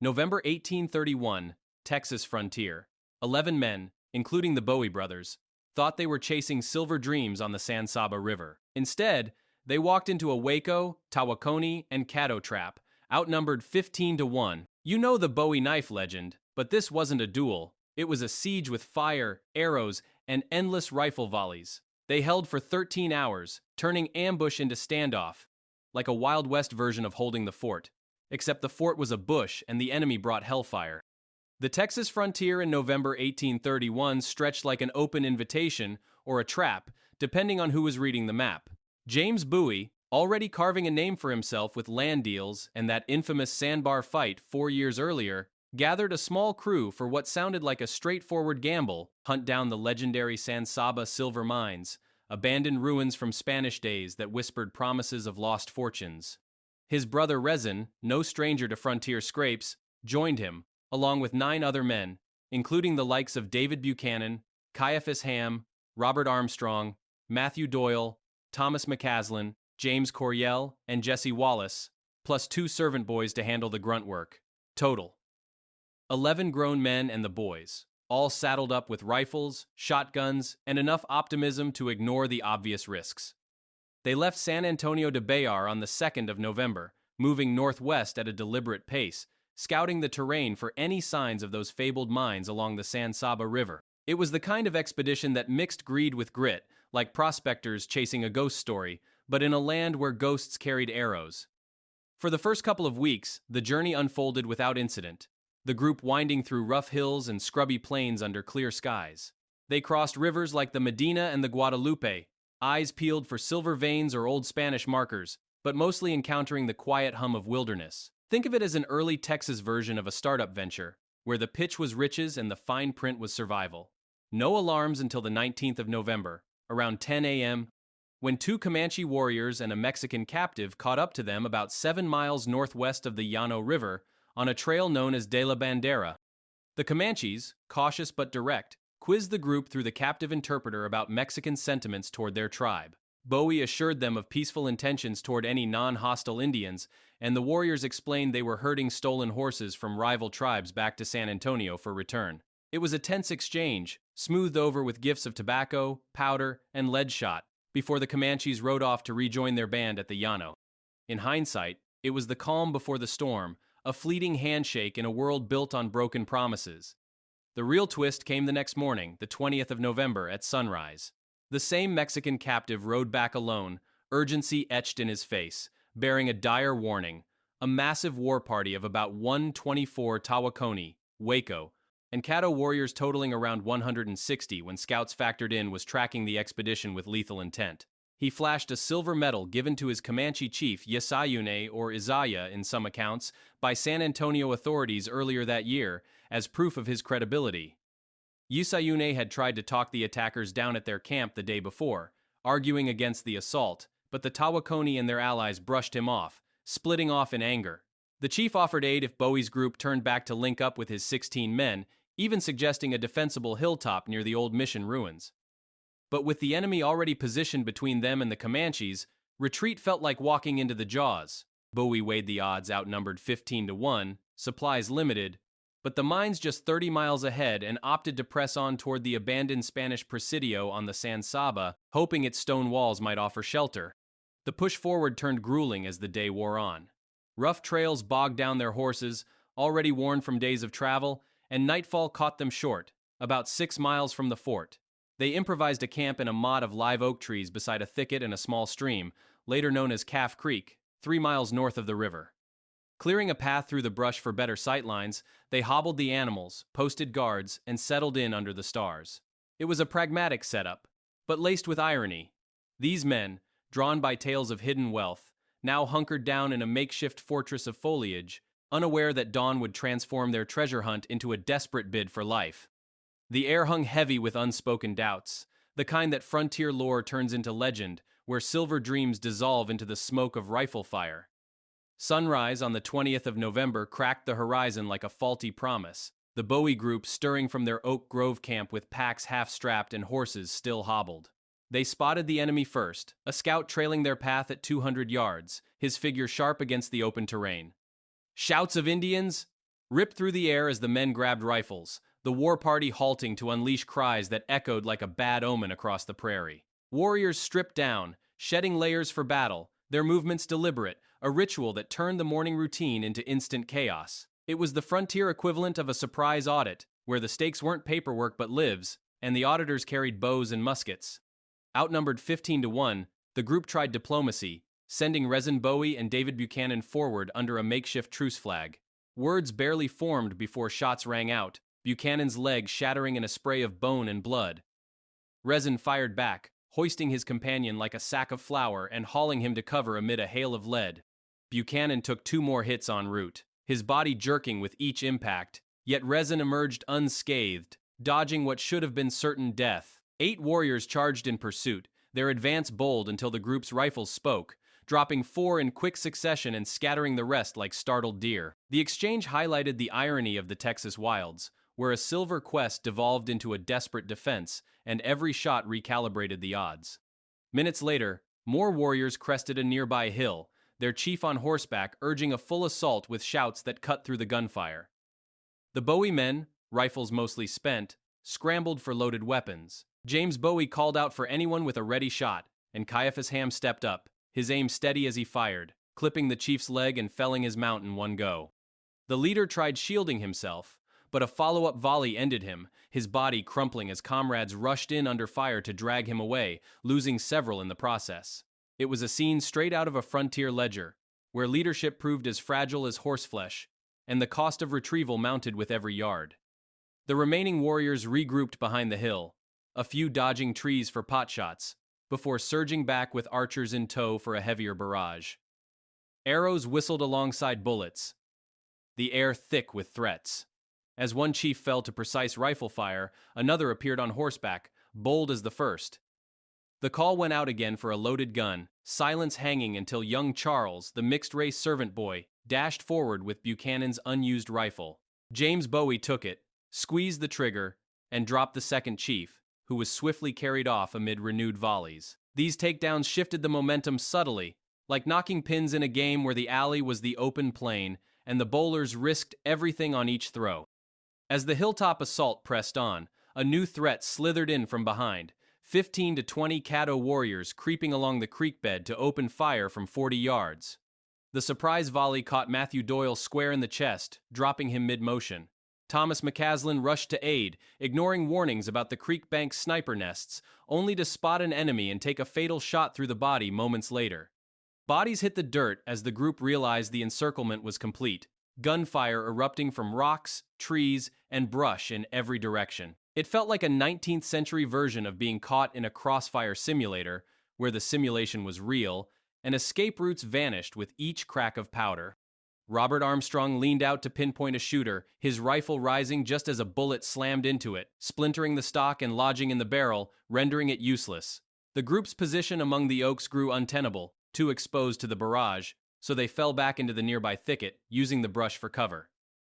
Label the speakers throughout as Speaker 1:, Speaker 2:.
Speaker 1: November 1831, Texas frontier. 11 men, including the Bowie brothers, thought they were chasing silver dreams on the San Saba River. Instead, they walked into a Waco, Tawakoni, and Caddo trap, outnumbered 15 to 1. You know the Bowie knife legend, but this wasn't a duel. It was a siege with fire, arrows, and endless rifle volleys. They held for 13 hours, turning ambush into standoff, like a Wild West version of holding the fort. Except the fort was a bush and the enemy brought hellfire. The Texas frontier in November 1831 stretched like an open invitation or a trap, depending on who was reading the map. James Bowie, already carving a name for himself with land deals and that infamous sandbar fight 4 years earlier, gathered a small crew for what sounded like a straightforward gamble: hunt down the legendary San Saba silver mines, abandoned ruins from Spanish days that whispered promises of lost fortunes. His brother Rezin, no stranger to frontier scrapes, joined him, along with 9 other men, including the likes of David Buchanan, Caiaphas Ham, Robert Armstrong, Matthew Doyle, Thomas McCaslin, James Coryell, and Jesse Wallace, plus 2 servant boys to handle the grunt work. Total: 11 grown men and the boys, all saddled up with rifles, shotguns, and enough optimism to ignore the obvious risks. They left San Antonio de Bayar on the 2nd of November, moving northwest at a deliberate pace, scouting the terrain for any signs of those fabled mines along the San Saba River. It was the kind of expedition that mixed greed with grit, like prospectors chasing a ghost story, but in a land where ghosts carried arrows. For the first couple of weeks, the journey unfolded without incident, the group winding through rough hills and scrubby plains under clear skies. They crossed rivers like the Medina and the Guadalupe, eyes peeled for silver veins or old Spanish markers, but mostly encountering the quiet hum of wilderness. Think of it as an early Texas version of a startup venture, where the pitch was riches and the fine print was survival. No alarms until the 19th of November, around 10 a.m., when 2 Comanche warriors and a Mexican captive caught up to them about 7 miles northwest of the Llano River on a trail known as De la Bandera. The Comanches, cautious but direct, quizzed the group through the captive interpreter about Mexican sentiments toward their tribe. Bowie assured them of peaceful intentions toward any non-hostile Indians, and the warriors explained they were herding stolen horses from rival tribes back to San Antonio for return. It was a tense exchange, smoothed over with gifts of tobacco, powder, and lead shot, before the Comanches rode off to rejoin their band at the Llano. In hindsight, it was the calm before the storm, a fleeting handshake in a world built on broken promises. The real twist came the next morning, the 20th of November, at sunrise. The same Mexican captive rode back alone, urgency etched in his face, bearing a dire warning: a massive war party of about 124 Tawakoni, Waco, and Caddo warriors totaling around 160 when scouts factored in was tracking the expedition with lethal intent. He flashed a silver medal given to his Comanche chief Yesayune, or Isaiah in some accounts, by San Antonio authorities earlier that year, as proof of his credibility. Yesayune had tried to talk the attackers down at their camp the day before, arguing against the assault, but the Tawakoni and their allies brushed him off, splitting off in anger. The chief offered aid if Bowie's group turned back to link up with his 16 men, even suggesting a defensible hilltop near the old mission ruins. But with the enemy already positioned between them and the Comanches, retreat felt like walking into the jaws. Bowie weighed the odds outnumbered 15 to 1, supplies limited, but the mines just 30 miles ahead and opted to press on toward the abandoned Spanish presidio on the San Saba, hoping its stone walls might offer shelter. The push forward turned grueling as the day wore on. Rough trails bogged down their horses, already worn from days of travel, and nightfall caught them short, about 6 miles from the fort. They improvised a camp in a motte of live oak trees beside a thicket and a small stream, later known as Calf Creek, 3 miles north of the river. Clearing a path through the brush for better sightlines, they hobbled the animals, posted guards, and settled in under the stars. It was a pragmatic setup, but laced with irony. These men, drawn by tales of hidden wealth, now hunkered down in a makeshift fortress of foliage, unaware that dawn would transform their treasure hunt into a desperate bid for life. The air hung heavy with unspoken doubts, the kind that frontier lore turns into legend, where silver dreams dissolve into the smoke of rifle fire. Sunrise on the 20th of November cracked the horizon like a faulty promise, the Bowie group stirring from their Oak Grove camp with packs half-strapped and horses still hobbled. They spotted the enemy first, a scout trailing their path at 200 yards, his figure sharp against the open terrain. Shouts of Indians, ripped through the air as the men grabbed rifles, the war party halting to unleash cries that echoed like a bad omen across the prairie. Warriors stripped down, shedding layers for battle, their movements deliberate, a ritual that turned the morning routine into instant chaos. It was the frontier equivalent of a surprise audit, where the stakes weren't paperwork but lives, and the auditors carried bows and muskets. Outnumbered 15-1, the group tried diplomacy, sending Resin Bowie and David Buchanan forward under a makeshift truce flag. Words barely formed before shots rang out, Buchanan's leg shattering in a spray of bone and blood. Resin fired back, hoisting his companion like a sack of flour and hauling him to cover amid a hail of lead. Buchanan took 2 more hits en route, his body jerking with each impact, yet Resin emerged unscathed, dodging what should have been certain death. 8 warriors charged in pursuit, their advance bold until the group's rifles spoke, dropping 4 in quick succession and scattering the rest like startled deer. The exchange highlighted the irony of the Texas wilds, where a silver quest devolved into a desperate defense, and every shot recalibrated the odds. Minutes later, more warriors crested a nearby hill, their chief on horseback urging a full assault with shouts that cut through the gunfire. The Bowie men, rifles mostly spent, scrambled for loaded weapons. James Bowie called out for anyone with a ready shot, and Caiaphas Ham stepped up, his aim steady as he fired, clipping the chief's leg and felling his mount in one go. The leader tried shielding himself, but a follow-up volley ended him, his body crumpling as comrades rushed in under fire to drag him away, losing several in the process. It was a scene straight out of a frontier ledger, where leadership proved as fragile as horseflesh, and the cost of retrieval mounted with every yard. The remaining warriors regrouped behind the hill, a few dodging trees for potshots, before surging back with archers in tow for a heavier barrage. Arrows whistled alongside bullets, the air thick with threats. As one chief fell to precise rifle fire, another appeared on horseback, bold as the first. The call went out again for a loaded gun, silence hanging until young Charles, the mixed-race servant boy, dashed forward with Buchanan's unused rifle. James Bowie took it, squeezed the trigger, and dropped the second chief, who was swiftly carried off amid renewed volleys. These takedowns shifted the momentum subtly, like knocking pins in a game where the alley was the open plain, and the bowlers risked everything on each throw. As the hilltop assault pressed on, a new threat slithered in from behind, 15 to 20 Caddo warriors creeping along the creek bed to open fire from 40 yards. The surprise volley caught Matthew Doyle square in the chest, dropping him mid-motion. Thomas McCaslin rushed to aid, ignoring warnings about the creek bank sniper nests, only to spot an enemy and take a fatal shot through the body moments later. Bodies hit the dirt as the group realized the encirclement was complete, gunfire erupting from rocks, trees, and brush in every direction. It felt like a 19th century version of being caught in a crossfire simulator, where the simulation was real, and escape routes vanished with each crack of powder. Robert Armstrong leaned out to pinpoint a shooter, his rifle rising just as a bullet slammed into it, splintering the stock and lodging in the barrel, rendering it useless. The group's position among the oaks grew untenable, too exposed to the barrage, so they fell back into the nearby thicket, using the brush for cover.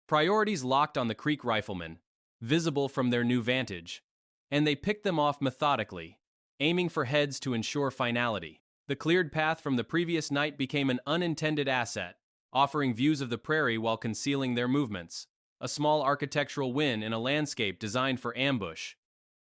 Speaker 1: Priorities locked on the Creek riflemen, visible from their new vantage, and they picked them off methodically, aiming for heads to ensure finality. The cleared path from the previous night became an unintended asset, offering views of the prairie while concealing their movements, a small architectural win in a landscape designed for ambush.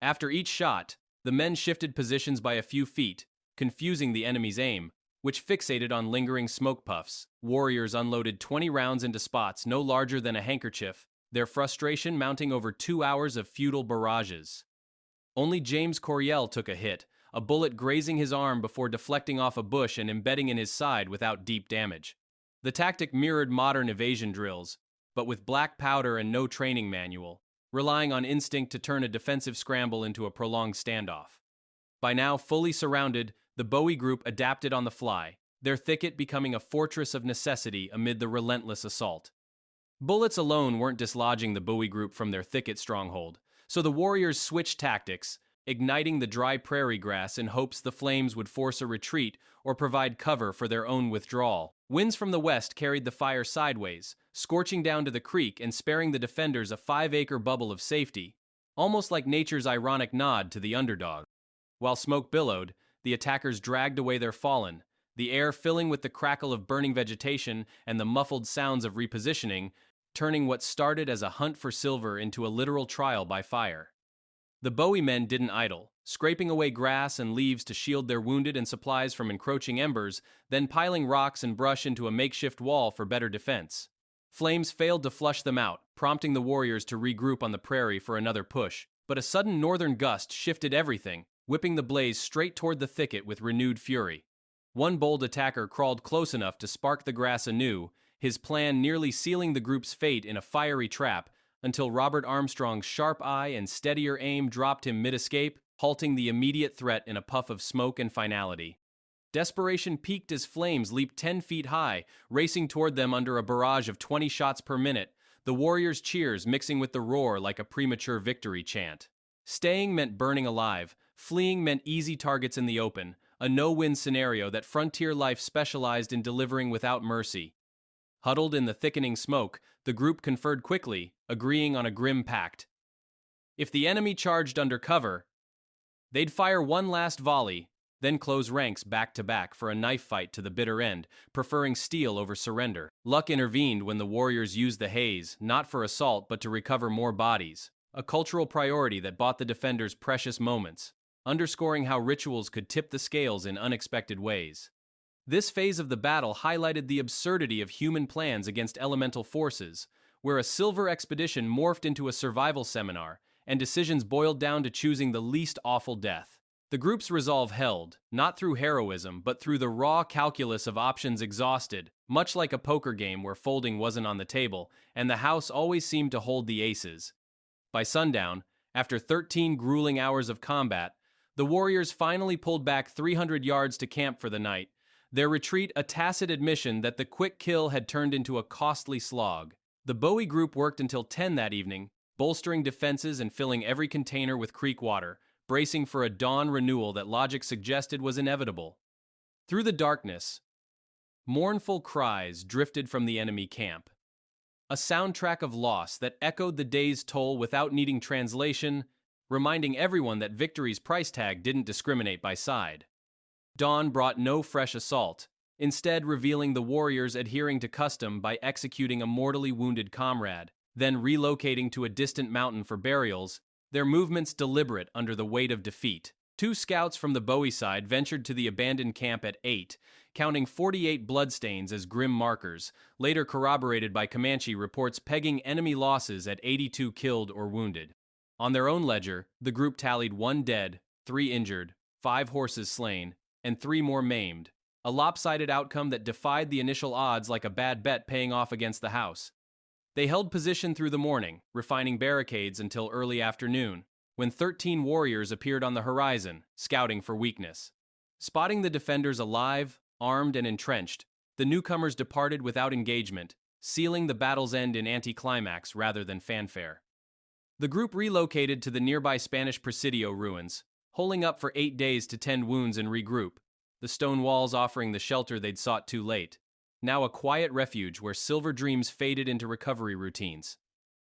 Speaker 1: After each shot, the men shifted positions by a few feet, confusing the enemy's aim, which fixated on lingering smoke puffs. Warriors unloaded 20 rounds into spots no larger than a handkerchief, their frustration mounting over 2 hours of futile barrages. Only James Coryell took a hit, a bullet grazing his arm before deflecting off a bush and embedding in his side without deep damage. The tactic mirrored modern evasion drills, but with black powder and no training manual, relying on instinct to turn a defensive scramble into a prolonged standoff. By now fully surrounded, the Bowie group adapted on the fly, their thicket becoming a fortress of necessity amid the relentless assault. Bullets alone weren't dislodging the Bowie group from their thicket stronghold, so the warriors switched tactics, igniting the dry prairie grass in hopes the flames would force a retreat or provide cover for their own withdrawal. Winds from the west carried the fire sideways, scorching down to the creek and sparing the defenders a 5-acre bubble of safety, almost like nature's ironic nod to the underdog. While smoke billowed, the attackers dragged away their fallen, the air filling with the crackle of burning vegetation and the muffled sounds of repositioning, turning what started as a hunt for silver into a literal trial by fire. The Bowie men didn't idle, scraping away grass and leaves to shield their wounded and supplies from encroaching embers, then piling rocks and brush into a makeshift wall for better defense. Flames failed to flush them out, prompting the warriors to regroup on the prairie for another push, but a sudden northern gust shifted everything, whipping the blaze straight toward the thicket with renewed fury. One bold attacker crawled close enough to spark the grass anew, his plan nearly sealing the group's fate in a fiery trap, until Robert Armstrong's sharp eye and steadier aim dropped him mid-escape, halting the immediate threat in a puff of smoke and finality. Desperation peaked as flames leaped 10 feet high, racing toward them under a barrage of 20 shots per minute, the warriors' cheers mixing with the roar like a premature victory chant. Staying meant burning alive, fleeing meant easy targets in the open, a no-win scenario that frontier life specialized in delivering without mercy. Huddled in the thickening smoke, the group conferred quickly, agreeing on a grim pact. If the enemy charged under cover, they'd fire one last volley, then close ranks back-to-back for a knife fight to the bitter end, preferring steel over surrender. Luck intervened when the warriors used the haze, not for assault but to recover more bodies, a cultural priority that bought the defenders precious moments, underscoring how rituals could tip the scales in unexpected ways. This phase of the battle highlighted the absurdity of human plans against elemental forces, where a silver expedition morphed into a survival seminar, and decisions boiled down to choosing the least awful death. The group's resolve held, not through heroism, but through the raw calculus of options exhausted, much like a poker game where folding wasn't on the table, and the house always seemed to hold the aces. By sundown, after 13 grueling hours of combat, the warriors finally pulled back 300 yards to camp for the night, their retreat a tacit admission that the quick kill had turned into a costly slog. The Bowie group worked until 10 that evening, bolstering defenses and filling every container with creek water, bracing for a dawn renewal that logic suggested was inevitable. Through the darkness, mournful cries drifted from the enemy camp. A soundtrack of loss that echoed the day's toll without needing translation, reminding everyone that victory's price tag didn't discriminate by side. Dawn brought no fresh assault, instead revealing the warriors adhering to custom by executing a mortally wounded comrade, then relocating to a distant mountain for burials, their movements deliberate under the weight of defeat. 2 scouts from the Bowie side ventured to the abandoned camp at 8, counting 48 bloodstains as grim markers, later corroborated by Comanche reports pegging enemy losses at 82 killed or wounded. On their own ledger, the group tallied 1 dead, 3 injured, 5 horses slain, and 3 more maimed, a lopsided outcome that defied the initial odds like a bad bet paying off against the house. They held position through the morning, refining barricades until early afternoon, when 13 warriors appeared on the horizon, scouting for weakness. Spotting the defenders alive, armed, and entrenched, the newcomers departed without engagement, sealing the battle's end in anticlimax rather than fanfare. The group relocated to the nearby Spanish Presidio ruins, holing up for 8 days to tend wounds and regroup, the stone walls offering the shelter they'd sought too late, now a quiet refuge where silver dreams faded into recovery routines.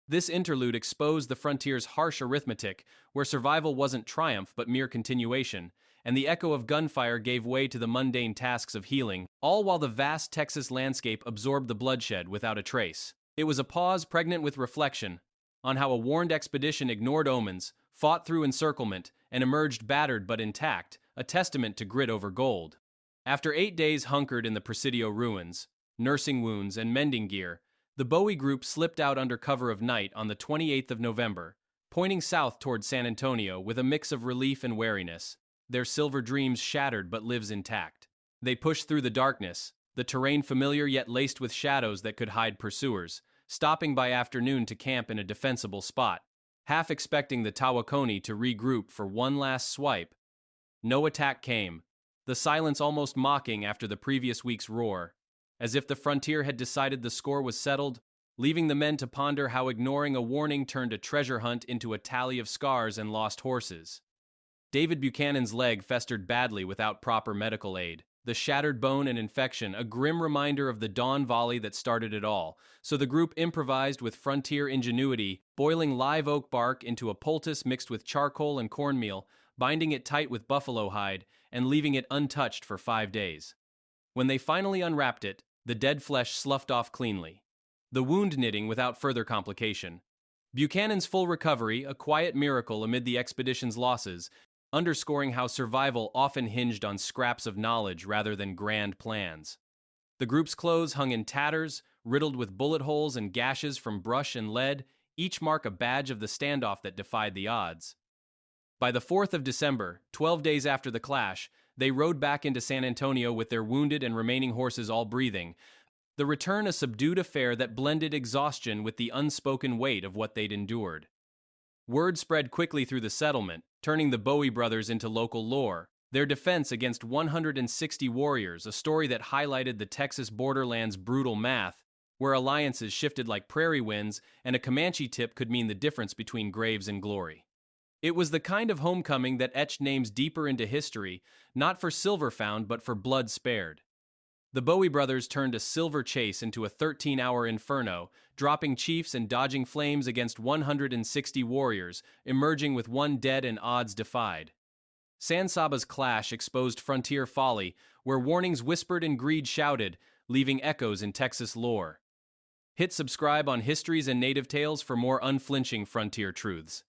Speaker 1: This interlude exposed the frontier's harsh arithmetic, where survival wasn't triumph but mere continuation, and the echo of gunfire gave way to the mundane tasks of healing, all while the vast Texas landscape absorbed the bloodshed without a trace. It was a pause pregnant with reflection on how a warned expedition ignored omens, fought through encirclement, and emerged battered but intact, a testament to grit over gold. After 8 days hunkered in the Presidio ruins, nursing wounds and mending gear, the Bowie group slipped out under cover of night on the 28th of November, pointing south toward San Antonio with a mix of relief and wariness, their silver dreams shattered but lives intact. They pushed through the darkness, the terrain familiar yet laced with shadows that could hide pursuers, stopping by afternoon to camp in a defensible spot, half expecting the Tawakoni to regroup for one last swipe. No attack came, the silence almost mocking after the previous week's roar, as if the frontier had decided the score was settled, leaving the men to ponder how ignoring a warning turned a treasure hunt into a tally of scars and lost horses. David Buchanan's leg festered badly without proper medical aid, the shattered bone and infection a grim reminder of the dawn volley that started it all, so the group improvised with frontier ingenuity, boiling live oak bark into a poultice mixed with charcoal and cornmeal, binding it tight with buffalo hide, and leaving it untouched for 5 days. When they finally unwrapped it, the dead flesh sloughed off cleanly. the wound knitting without further complication. Buchanan's full recovery, a quiet miracle amid the expedition's losses, underscoring how survival often hinged on scraps of knowledge rather than grand plans. The group's clothes hung in tatters, riddled with bullet holes and gashes from brush and lead, each mark a badge of the standoff that defied the odds. By the 4th of December, 12 days after the clash, they rode back into San Antonio with their wounded and remaining horses all breathing, the return a subdued affair that blended exhaustion with the unspoken weight of what they'd endured. Word spread quickly through the settlement, turning the Bowie brothers into local lore, their defense against 160 warriors, a story that highlighted the Texas borderland's brutal math, where alliances shifted like prairie winds and a Comanche tip could mean the difference between graves and glory. It was the kind of homecoming that etched names deeper into history, not for silver found but for blood spared. The Bowie brothers turned a silver chase into a 13-hour inferno, dropping chiefs and dodging flames against 160 warriors, emerging with one dead and odds defied. San Saba's clash exposed frontier folly, where warnings whispered and greed shouted, leaving echoes in Texas lore. Hit subscribe on Histories and Native Tales for more unflinching frontier truths.